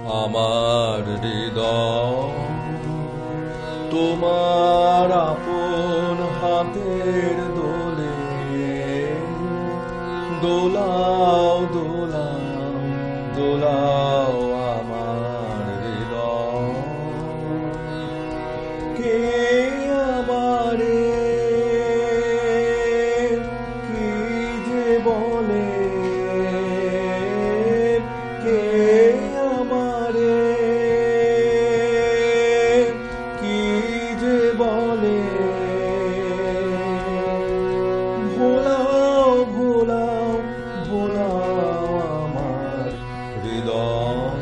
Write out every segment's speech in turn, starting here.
আমার হৃদয় তোমার আপন হাতের দোলে দোলাও দোলাও দোলাও আমার হৃদয়। কে আমারে কি যে বলে, কে আমারে কি যে বলে, ভোলাও ভোলাও ভোলাও আমার হৃদয়।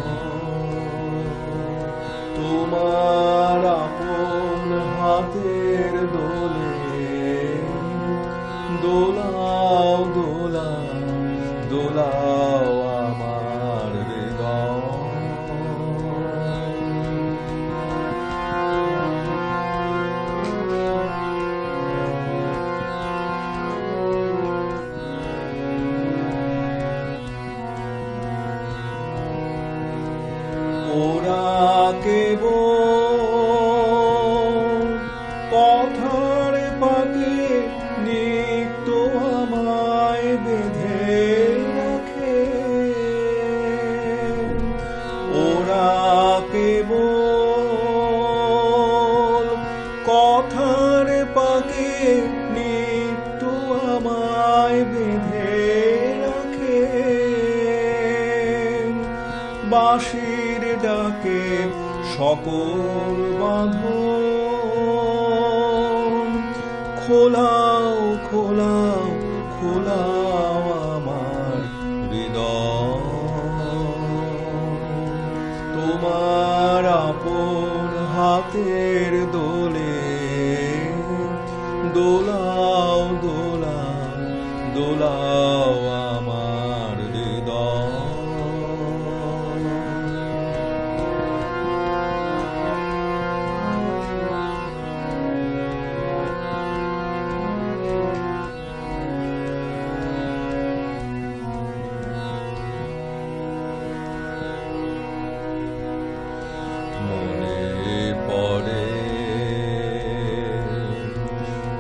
তোমার আপন হাতের দোলে দোলাও দোলাও দোলাও আমার হৃদয়। ওরা কেবল কথার পাকে নিত্য আমায় বেঁধে রাখে, ওরা কেবল কথার পাকে নিত্য আমায় বেঁধে রাখে। বাঁশির ডাকে সকল বাঁধন খোলাও খোলাও খোলাও আমার হৃদয়। তোমার আপন হাতের দোলে দোলাও দোলাও দোলাও আমার হৃদয়।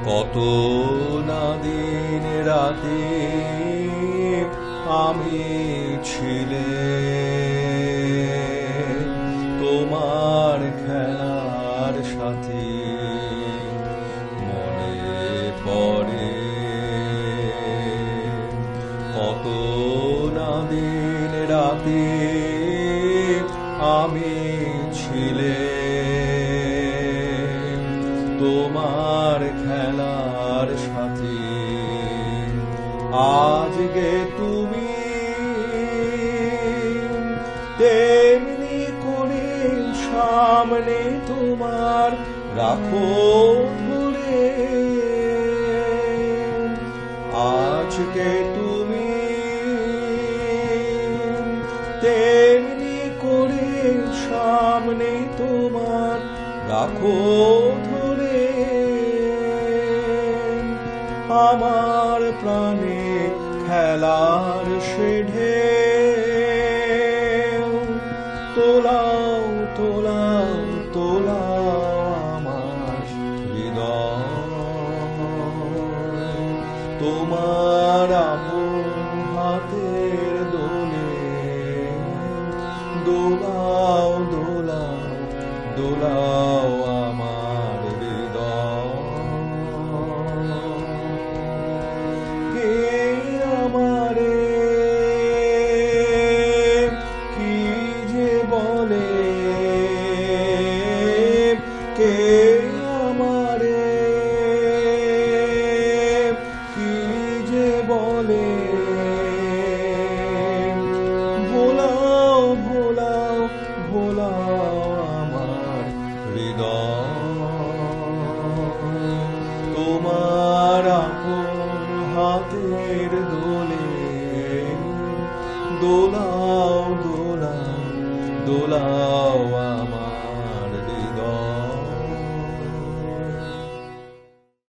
কত না দিন রাতে আমি ছিলে তোমার খেলার সাথে। মনে পড়ে কত না দিন রাতে আমি ছিলে তোমার খেলার সাথে। আজকে তুমি তেমনি করে সামনে তোমার রাখো ধরে। আজকে তুমি তেমনি করে সামনে তোমার রাখো ধরে। আমার প্রাণে খেলার সে ঢেউ তোলাও তোলাও তোলাও আমার হৃদয়। তোমার আপন হাতের দোলে দোলাও দোলাও দোলাও আমার হৃদয়। কে আমারে কি যে বলে, কে আমারে কি যে বলে, ভোলাও ভোলাও ভোলাও আমার হৃদয়। তোমার আপন হাতের দোলে দোলাও দোলাও দোলাও